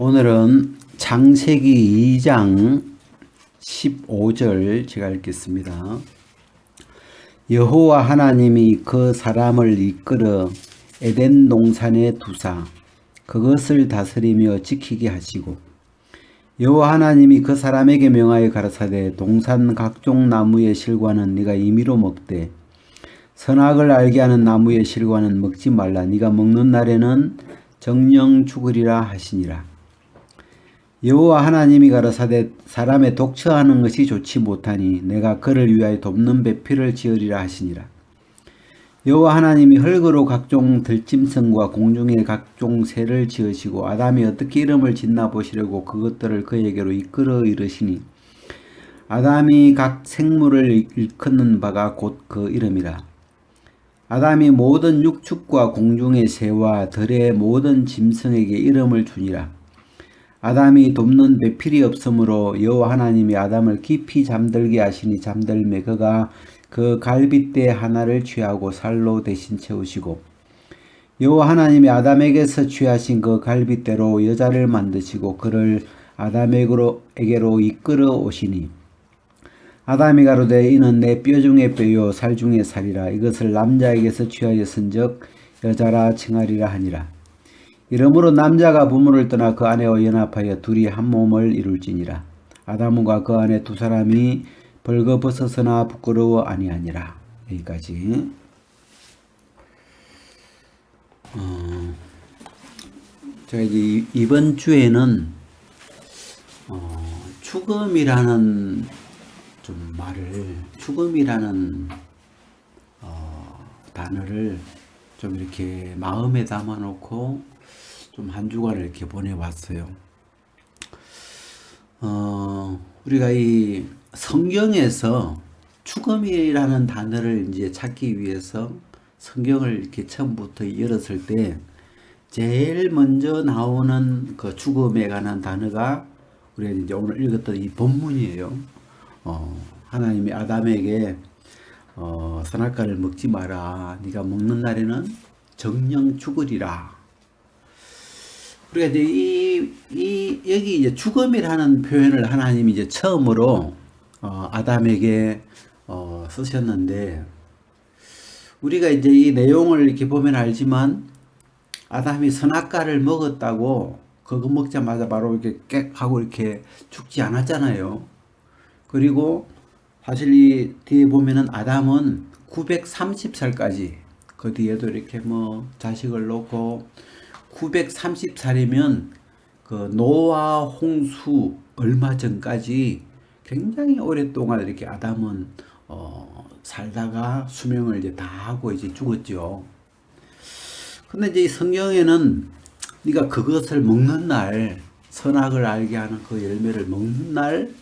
오늘은 창세기 2장 15절 제가 읽겠습니다. 여호와 하나님이 그 사람을 이끌어 에덴 동산에 두사 그것을 다스리며 지키게 하시고 여호와 하나님이 그 사람에게 명하여 가라사대 동산 각종 나무의 실과는 네가 임의로 먹되 선악을 알게 하는 나무의 실과는 먹지 말라. 네가 먹는 날에는 정령 죽으리라 하시니라. 여호와 하나님이 가라사대 사람의 독처하는 것이 좋지 못하니 내가 그를 위하여 돕는 배필을 지으리라 하시니라. 여호와 하나님이 흙으로 각종 들짐승과 공중의 각종 새를 지으시고 아담이 어떻게 이름을 짓나 보시려고 그것들을 그에게로 이끌어 이르시니 아담이 각 생물을 일컫는 바가 곧 그 이름이라. 아담이 모든 육축과 공중의 새와 들의 모든 짐승에게 이름을 주니라. 아담이 돕는 배필이 없으므로 여호와 하나님이 아담을 깊이 잠들게 하시니 잠들매 그가 그 갈빗대 하나를 취하고 살로 대신 채우시고 여호와 하나님이 아담에게서 취하신 그 갈빗대로 여자를 만드시고 그를 아담에게로 이끌어 오시니 아담이 가로되 이는 내 뼈 중에 뼈요 살 중에 살이라. 이것을 남자에게서 취하였은즉 여자라 칭하리라 하니라. 이러므로 남자가 부모를 떠나 그 아내와 연합하여 둘이 한 몸을 이룰지니라. 아담과 그 아내 두 사람이 벌거벗어서나 부끄러워 아니하니라. 여기까지. 제가 이제 이번 주에는 죽음이라는 죽음이라는 단어를 좀 이렇게 마음에 담아놓고 좀 한 주간을 이렇게 보내왔어요. 우리가 이 성경에서 죽음이라는 단어를 이제 찾기 위해서 성경을 이렇게 처음부터 열었을 때 제일 먼저 나오는 그 죽음에 관한 단어가 우리가 이제 오늘 읽었던 이 본문이에요. 하나님이 아담에게 선악과를 먹지 마라. 네가 먹는 날에는 정령 죽으리라. 우리가 이제 여기 이제 죽음이라는 표현을 하나님이 이제 처음으로 아담에게 쓰셨는데 우리가 이제 이 내용을 이렇게 보면 알지만 아담이 선악과를 먹었다고 그거 먹자마자 바로 이렇게 깨 하고 이렇게 죽지 않았잖아요. 그리고 사실 이 뒤에 보면은 아담은 930살까지 그 뒤에도 이렇게 뭐 자식을 놓고 930살이면 그 노아 홍수 얼마 전까지 굉장히 오랫동안 이렇게 아담은 살다가 수명을 이제 다 하고 이제 죽었죠. 근데 이제 이 성경에는 네가 그것을 먹는 날 선악을 알게 하는 그 열매를 먹는 날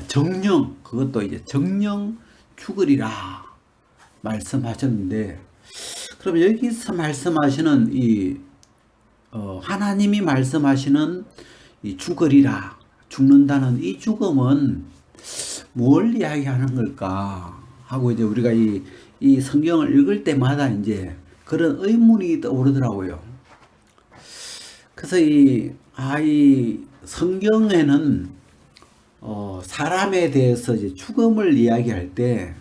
정령 그것도 이제 정령 죽으리라 말씀하셨는데 그럼 여기서 말씀하시는 이 하나님이 말씀하시는 이 죽으리라 죽는다는 이 죽음은 뭘 이야기하는 걸까 하고 이제 우리가 이 성경을 읽을 때마다 이제 그런 의문이 떠오르더라고요. 그래서 이 성경에는 사람에 대해서 이제 죽음을 이야기할 때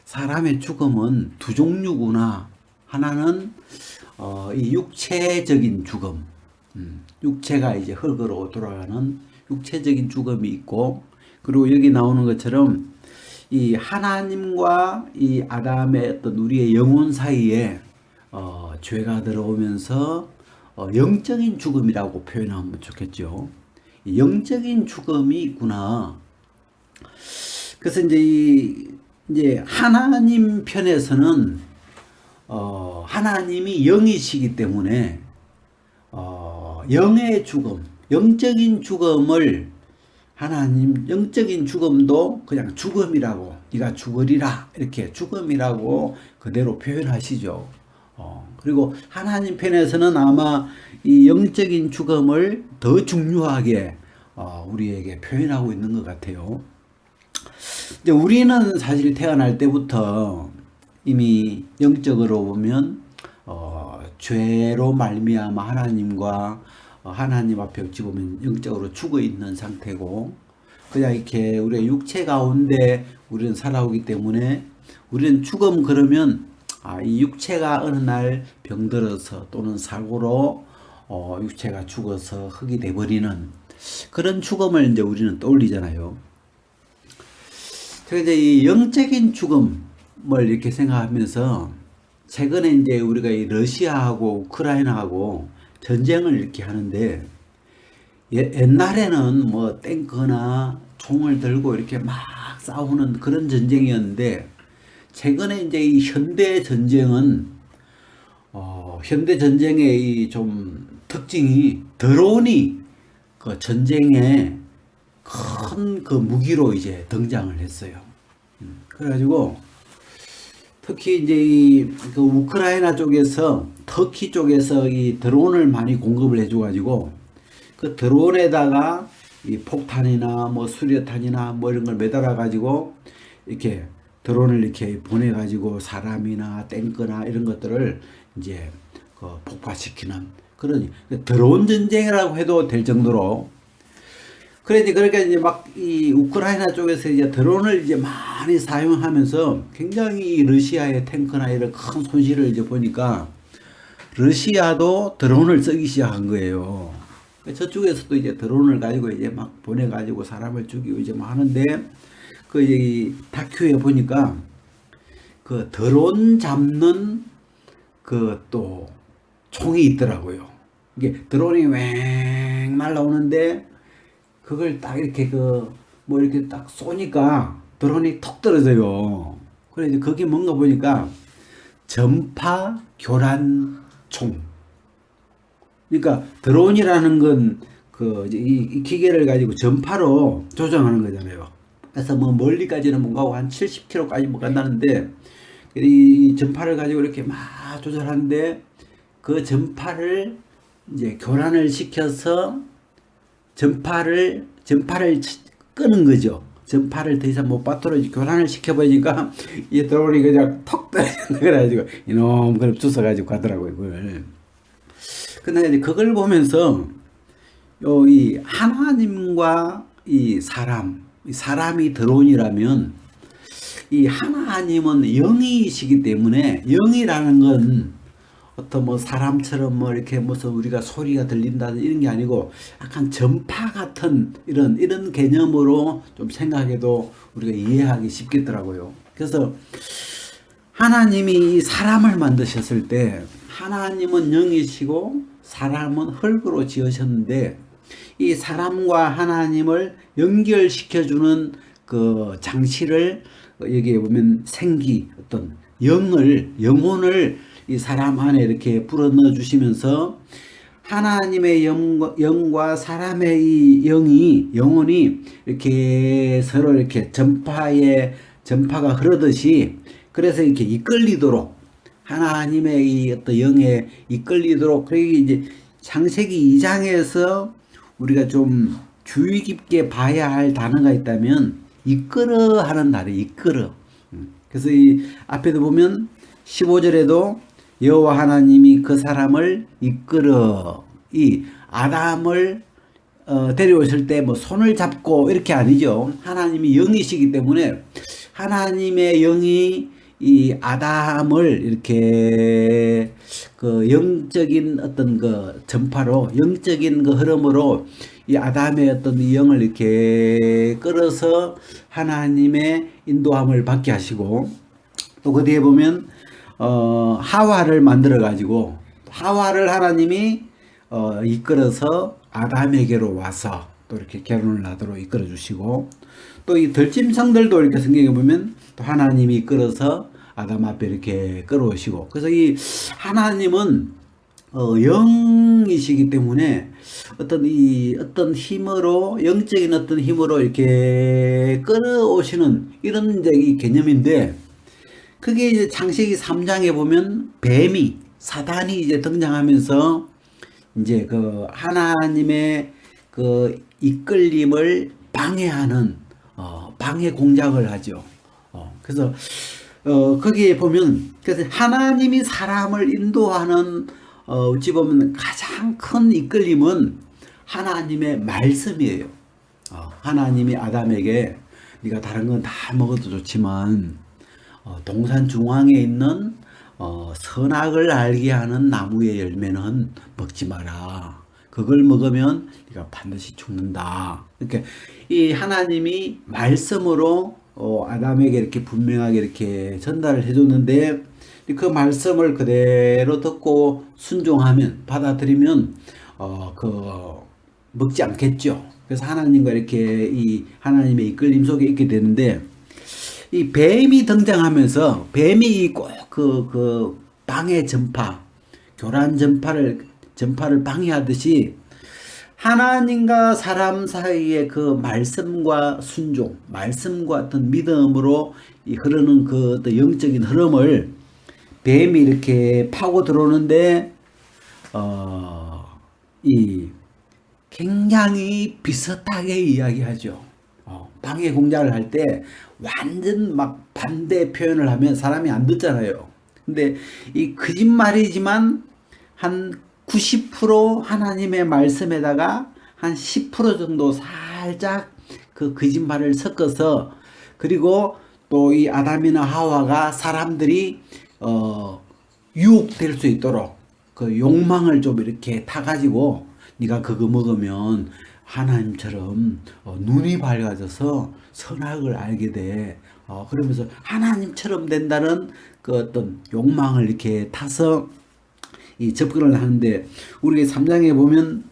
사람의 죽음은 두 종류구나. 하나는 이 육체적인 죽음, 육체가 이제 흙으로 돌아가는 육체적인 죽음이 있고, 그리고 여기 나오는 것처럼 이 하나님과 이 아담의 어떤 우리의 영혼 사이에 죄가 들어오면서 영적인 죽음이라고 표현하면 좋겠죠. 영적인 죽음이 있구나. 그래서 이제 하나님 편에서는 하나님이 영이시기 때문에 영의 죽음, 영적인 죽음을 하나님 영적인 죽음도 그냥 죽음이라고 네가 죽으리라 이렇게 죽음이라고 그대로 표현하시죠. 그리고 하나님 편에서는 아마 이 영적인 죽음을 더 중요하게 우리에게 표현하고 있는 것 같아요. 이제 우리는 사실 태어날 때부터 이미 영적으로 보면 죄로 말미암아 하나님과 하나님 앞에 어찌 보면 영적으로 죽어 있는 상태고, 그냥 이렇게 우리의 육체 가운데 우리는 살아오기 때문에 우리는 죽음 그러면 이 육체가 어느 날 병들어서 또는 사고로 육체가 죽어서 흙이 돼버리는 그런 죽음을 이제 우리는 떠올리잖아요. 그래서 이 영적인 죽음을 이렇게 생각하면서 최근에 이제 우리가 이 러시아하고 우크라이나하고 전쟁을 이렇게 하는데, 옛날에는 뭐 탱크나 총을 들고 이렇게 막 싸우는 그런 전쟁이었는데, 최근에 이제 이 현대 전쟁은 현대 전쟁의 이 좀 특징이 드론이 그 전쟁에 큰 그 무기로 이제 등장을 했어요. 그래가지고 특히 이제 그 우크라이나 쪽에서 터키 쪽에서 이 드론을 많이 공급을 해줘가지고 그 드론에다가 이 폭탄이나 뭐 수류탄이나 뭐 이런 걸 매달아 가지고 이렇게 드론을 이렇게 보내가지고 사람이나 탱크나 이런 것들을 이제 그 폭파시키는 그런 드론 전쟁이라고 해도 될 정도로. 그러니까 이제 막 이 우크라이나 쪽에서 이제 드론을 이제 많이 사용하면서 굉장히 러시아의 탱크나 이런 큰 손실을 이제 보니까 러시아도 드론을 쓰기 시작한 거예요. 저쪽에서도 이제 드론을 가지고 이제 막 보내가지고 사람을 죽이고 이제 막 하는데, 그 이 다큐에 보니까 그 드론 잡는 그 또 총이 있더라고요. 이게 드론이 왱 날라오는데 그걸 딱 이렇게 뭐 이렇게 딱 쏘니까 드론이 톡 떨어져요. 그래 이제 그게 뭔가 보니까 전파 교란 총. 그러니까 드론이라는 건 이 기계를 가지고 전파로 조정하는 거잖아요. 그래서 뭐 멀리까지는 못 가고 한 70km까지 못 간다는데, 이 전파를 가지고 이렇게 막 조절하는데 그 전파를 이제 교란을 시켜서 전파를 끄는 거죠. 전파를 더 이상 못 받도록 교란을 시켜버리니까 이 드론이 그냥 턱 떨어진다 그래가지고 이놈 그럼 주워가지고 가더라고요, 그걸. 근데 이제 그걸 보면서 이 하나님과 이 사람이 드론이라면, 이 하나님은 영이시기 때문에, 영이라는 건 어떤 뭐 사람처럼 뭐 이렇게 무슨 우리가 소리가 들린다든 이런 게 아니고 약간 전파 같은 이런 개념으로 좀 생각해도 우리가 이해하기 쉽겠더라고요. 그래서 하나님이 사람을 만드셨을 때 하나님은 영이시고 사람은 흙으로 지으셨는데, 이 사람과 하나님을 연결시켜주는 그 장치를 여기에 보면 어떤 영혼을 이 사람 안에 이렇게 불어넣어 주시면서 하나님의 영과 사람의 이 영혼이 이렇게 서로 이렇게 전파가 흐르듯이, 그래서 이렇게 이끌리도록 하나님의 이 어떤 영에 이끌리도록. 그게 이제 창세기 2장에서 우리가 좀 주의 깊게 봐야 할 단어가 있다면 이끌어 하는 단어, 이끌어. 그래서 이 앞에도 보면 15절에도 여호와 하나님이 그 사람을 이끌어, 이 아담을 데려오실 때 뭐 손을 잡고 이렇게 아니죠. 하나님이 영이시기 때문에 하나님의 영이 이 아담을 이렇게 그 영적인 어떤 그 전파로, 영적인 그 흐름으로 이 아담의 어떤 이 영을 이렇게 끌어서 하나님의 인도함을 받게 하시고, 또 그 뒤에 보면 하와를 만들어 가지고 하와를 하나님이 이끌어서 아담에게로 와서 또 이렇게 결혼을 하도록 이끌어 주시고, 또 이 들짐승들도 이렇게 성경에 보면 또 하나님이 이끌어서 아담 앞에 이렇게 끌어오시고. 그래서 이 하나님은 영이시기 때문에 어떤 힘으로, 영적인 어떤 힘으로 이렇게 끌어오시는 이런 이제 이 개념인데, 그게 이제 창세기 3장에 보면 사단이 이제 등장하면서 이제 그 하나님의 그 이끌림을 방해하는 방해 공작을 하죠. 그래서 거기에 보면, 그래서 하나님이 사람을 인도하는 어찌 보면 가장 큰 이끌림은 하나님의 말씀이에요. 하나님이 아담에게 네가 다른 건 다 먹어도 좋지만 동산 중앙에 있는 선악을 알게 하는 나무의 열매는 먹지 마라. 그걸 먹으면 네가 반드시 죽는다. 이렇게 이 하나님이 말씀으로 아담에게 이렇게 분명하게 이렇게 전달을 해줬는데 그 말씀을 그대로 듣고 순종하면 받아들이면 먹지 않겠죠. 그래서 하나님과 이렇게 이 하나님의 이끌림 속에 있게 되는데 이 뱀이 등장하면서 뱀이 꼭 그 방해 전파, 교란 전파를 방해하듯이 하나님과 사람 사이의 그 말씀과 순종, 말씀과 어떤 믿음으로 흐르는 그 어떤 영적인 흐름을 뱀이 이렇게 파고 들어오는데 이 굉장히 비슷하게 이야기하죠. 방해 공작을 할 때 완전 막 반대 표현을 하면 사람이 안 듣잖아요. 근데 이 거짓말이지만 한 90% 하나님의 말씀에다가 한 10% 정도 살짝 그 거짓말을 섞어서 그리고 또 이 아담이나 하와가 사람들이 유혹될 수 있도록 그 욕망을 좀 이렇게 타가지고 네가 그거 먹으면 하나님처럼 눈이 밝아져서 선악을 알게 돼. 그러면서 하나님처럼 된다는 그 어떤 욕망을 이렇게 타서 이 접근을 하는데 우리 3장에 보면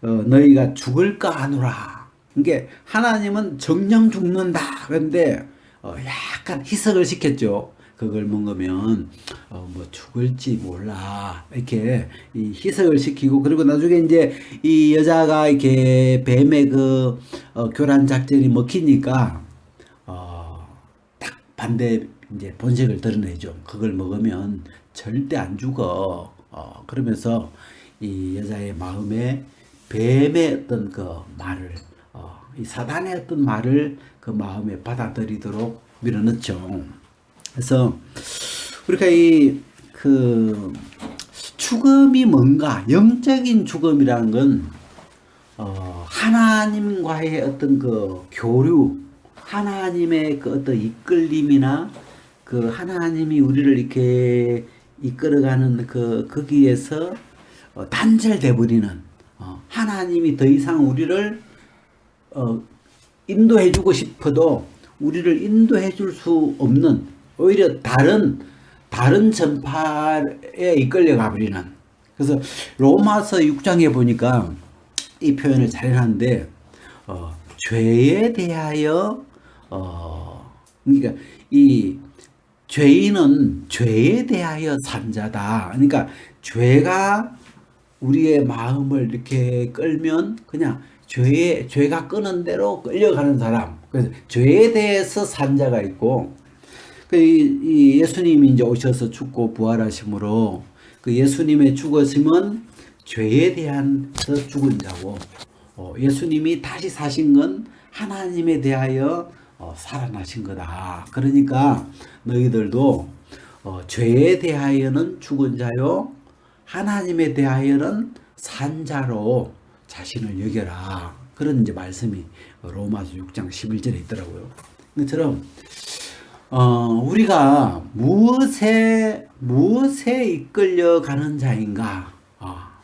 너희가 죽을까 하노라. 이게 하나님은 정령 죽는다. 그런데 약간 희석을 시켰죠. 그걸 먹으면 뭐 죽을지 몰라 이렇게 이 희석을 시키고 그리고 나중에 이제 이 여자가 이렇게 뱀의 그 교란 작전이 먹히니까 딱 반대 이제 본색을 드러내죠. 그걸 먹으면 절대 안 죽어. 그러면서 이 여자의 마음에 뱀의 어떤 그 말을 이 사단의 어떤 말을 그 마음에 받아들이도록 밀어넣죠. 그래서 우리가 이 그 죽음이 뭔가 영적인 죽음이라는 건 하나님과의 어떤 그 교류, 하나님의 그 어떤 이끌림이나 그 하나님이 우리를 이렇게 이끌어가는 거기에서 단절돼 버리는 하나님이 더 이상 우리를 인도해주고 싶어도 우리를 인도해줄 수 없는 오히려 다른 전파에 이끌려 가버리는. 그래서 로마서 6장에 보니까 이 표현을 잘 해놨는데 죄에 대하여 그러니까 이 죄인은 죄에 대하여 산 자다. 그러니까 죄가 우리의 마음을 이렇게 끌면 그냥 죄가 끄는 대로 끌려가는 사람. 그래서 죄에 대해서 산 자가 있고 이 예수님이 이제 오셔서 죽고 부활하심으로 그 예수님의 죽으심은 죄에 대한 죽은 자고 예수님이 다시 사신 건 하나님에 대하여 살아나신 거다. 그러니까 너희들도 죄에 대하여는 죽은 자요 하나님에 대하여는 산 자로 자신을 여겨라. 그런 이제 말씀이 로마서 6장 11절에 있더라고요. 그처럼 우리가 무엇에 이끌려 가는 자인가?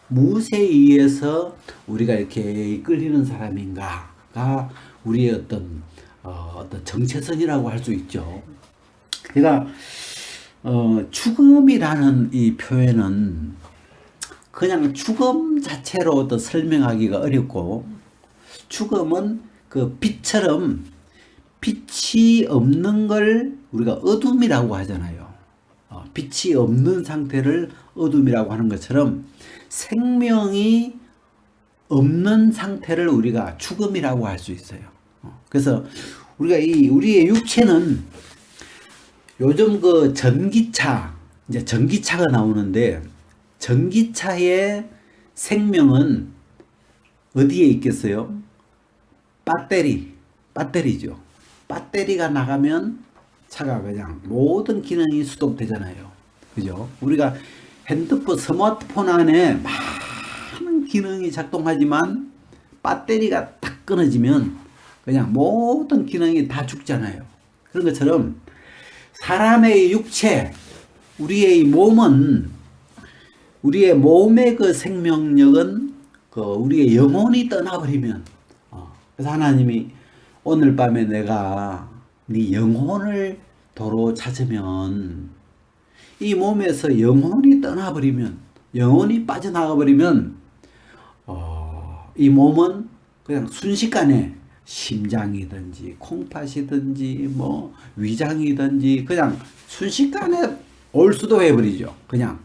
무엇에 의해서 우리가 이렇게 이끌리는 사람인가가 우리의 어떤 정체성이라고 할 수 있죠. 그러니까 죽음이라는 이 표현은 그냥 죽음 자체로 어떤 설명하기가 어렵고 죽음은 그 빛처럼 빛이 없는 걸 우리가 어둠이라고 하잖아요. 빛이 없는 상태를 어둠이라고 하는 것처럼 생명이 없는 상태를 우리가 죽음이라고 할 수 있어요. 그래서 우리가 우리의 육체는 요즘 그 이제 전기차가 나오는데 전기차의 생명은 어디에 있겠어요? 배터리죠. 배터리가 나가면 차가 그냥 모든 기능이 수동되잖아요. 그죠? 우리가 핸드폰, 스마트폰 안에 많은 기능이 작동하지만 배터리가 딱 끊어지면 그냥 모든 기능이 다 죽잖아요. 그런 것처럼 사람의 육체, 우리의 몸은, 우리의 몸의 그 생명력은 그 우리의 영혼이 떠나버리면, 그래서 하나님이 오늘 밤에 내가 네 영혼을 도로 찾으면, 이 몸에서 영혼이 떠나버리면, 영혼이 빠져나가버리면, 이 몸은 그냥 순식간에 심장이든지 콩팥이든지 뭐 위장이든지 그냥 순식간에 올 수도해버리죠. 그냥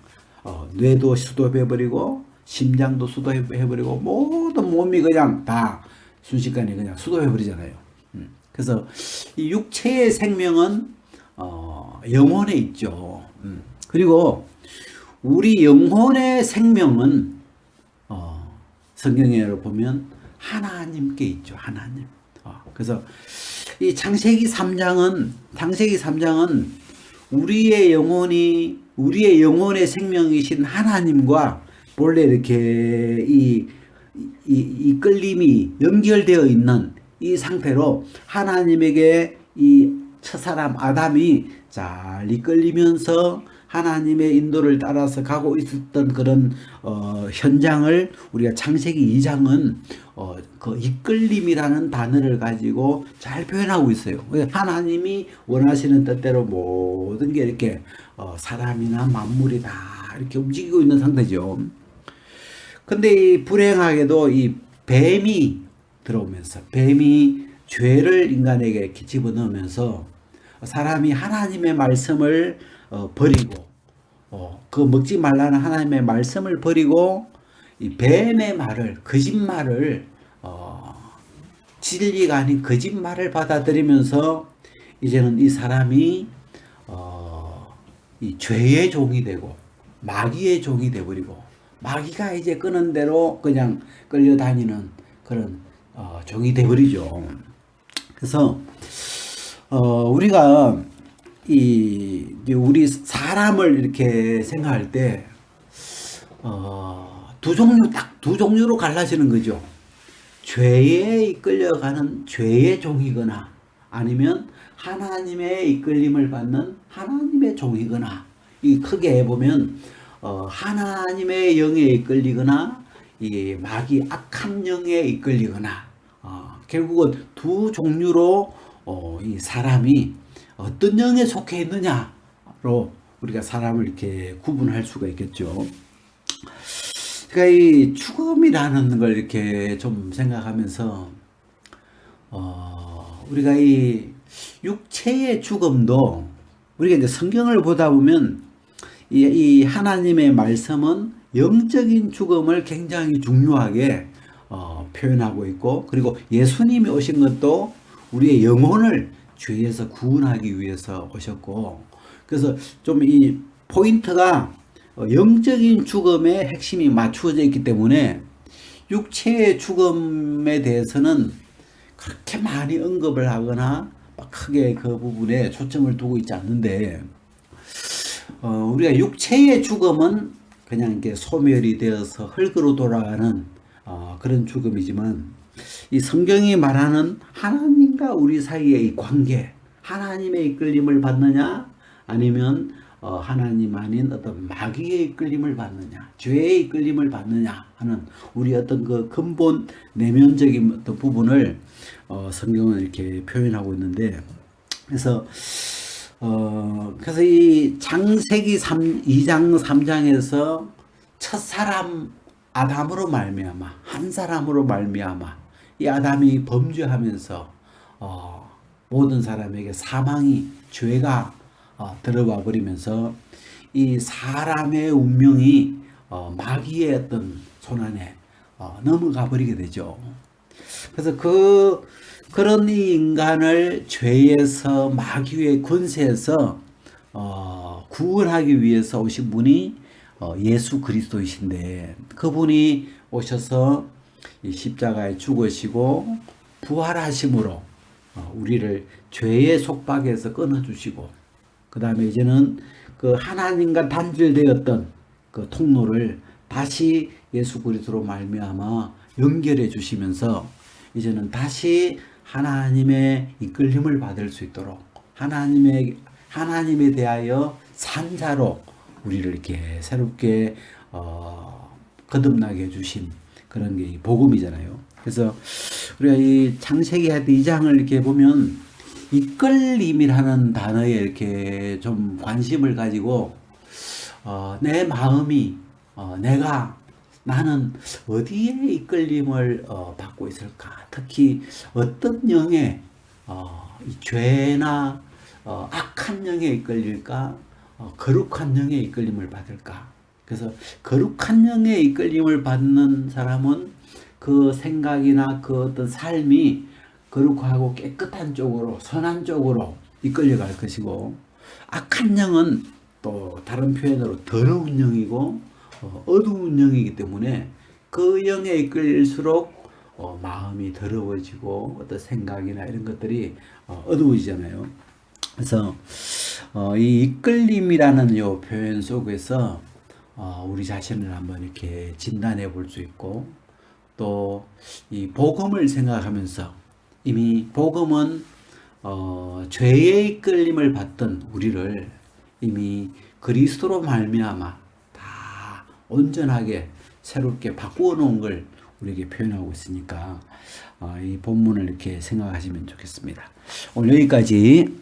뇌도 수도해버리고 심장도 수도해버리고 모든 몸이 그냥 다 순식간에 그냥 수도해버리잖아요. 그래서 이 육체의 생명은 영혼에 있죠. 그리고 우리 영혼의 생명은 성경에 보면 하나님께 있죠. 하나님. 그래서 이 창세기 3장은 우리의 영혼의 생명이신 하나님과 본래 이렇게 이 이끌림이 연결되어 있는 이 상태로 하나님에게 이 첫사람 아담이 잘 이끌리면서 하나님의 인도를 따라서 가고 있었던 그런 현장을 우리가 창세기 2장은 그 이끌림이라는 단어를 가지고 잘 표현하고 있어요. 하나님이 원하시는 뜻대로 모든 게 이렇게 사람이나 만물이 다 이렇게 움직이고 있는 상태죠. 근데 이 불행하게도 이 뱀이 들어오면서, 뱀이 죄를 인간에게 이렇게 집어넣으면서 사람이 하나님의 말씀을 버리고, 그 먹지 말라는 하나님의 말씀을 버리고 이 뱀의 말을, 거짓말을, 진리가 아닌 거짓말을 받아들이면서 이제는 이 사람이 이 죄의 종이 되고 마귀의 종이 되어버리고, 마귀가 이제 끄는 대로 그냥 끌려다니는 그런 종이 되어버리죠. 그래서 우리가 우리 사람을 이렇게 생각할 때 두 종류로 갈라지는 거죠. 죄에 이끌려가는 죄의 종이거나 아니면 하나님의 이끌림을 받는 하나님의 종이거나, 이 크게 보면 하나님의 영에 이끌리거나 이 마귀 악한 영에 이끌리거나, 결국은 두 종류로 이 사람이 어떤 영에 속해 있느냐로 우리가 사람을 이렇게 구분할 수가 있겠죠. 그러니까 이 죽음이라는 걸 이렇게 좀 생각하면서 우리가 이 육체의 죽음도, 우리가 이제 성경을 보다 보면 이 하나님의 말씀은 영적인 죽음을 굉장히 중요하게 표현하고 있고, 그리고 예수님이 오신 것도 우리의 영혼을 죄에서 구원하기 위해서 오셨고, 그래서 좀 이 포인트가 영적인 죽음의 핵심이 맞추어져 있기 때문에 육체의 죽음에 대해서는 그렇게 많이 언급을 하거나 크게 그 부분에 초점을 두고 있지 않는데, 우리가 육체의 죽음은 그냥 이렇게 소멸이 되어서 흙으로 돌아가는 그런 죽음이지만, 이 성경이 말하는 하나님과 우리 사이의 이 관계, 하나님의 이끌림을 받느냐 아니면 하나님 아닌 어떤 마귀의 이끌림을 받느냐, 죄의 이끌림을 받느냐 하는 우리 어떤 그 근본 내면적인 어떤 부분을 성경은 이렇게 표현하고 있는데, 그래서 이 창세기 2장 3장에서 첫사람 아담으로 말미암아, 한 사람으로 말미암아 이 아담이 범죄하면서 모든 사람에게 사망이, 죄가 들어와 버리면서 이 사람의 운명이 마귀의 어떤 손안에 넘어가 버리게 되죠. 그래서 그런 이 인간을 죄에서, 마귀의 권세에서 구원하기 위해서 오신 분이 예수 그리스도이신데, 그분이 오셔서 이 십자가에 죽으시고 부활하심으로 우리를 죄의 속박에서 끊어주시고, 그 다음에 이제는 그 하나님과 단절되었던 그 통로를 다시 예수 그리스도로 말미암아 연결해 주시면서 이제는 다시 하나님의 이끌림을 받을 수 있도록 하나님에 대하여 산 자로 우리를 이렇게 새롭게 거듭나게 해주신 그런 게 이 복음이잖아요. 그래서 우리가 이 창세기 2장을 이렇게 보면 이끌림이라는 단어에 이렇게 좀 관심을 가지고 내 마음이 나는 어디에 이끌림을 받고 있을까? 특히 어떤 영의 이 죄나 악한 영에 이끌릴까? 거룩한 영에 이끌림을 받을까? 그래서 거룩한 영에 이끌림을 받는 사람은 그 생각이나 그 어떤 삶이 거룩하고 깨끗한 쪽으로, 선한 쪽으로 이끌려갈 것이고, 악한 영은 또 다른 표현으로 더러운 영이고 어두운 영이기 때문에 그 영에 이끌릴수록 마음이 더러워지고 어떤 생각이나 이런 것들이 어두워지잖아요. 그래서 이 이끌림이라는 요 표현 속에서 우리 자신을 한번 이렇게 진단해 볼 수 있고, 또 이 복음을 생각하면서 이미 복음은 죄의 이끌림을 받던 우리를 이미 그리스도로 말미암아 다 온전하게 새롭게 바꾸어 놓은 걸 우리에게 표현하고 있으니까 이 본문을 이렇게 생각하시면 좋겠습니다. 오늘 여기까지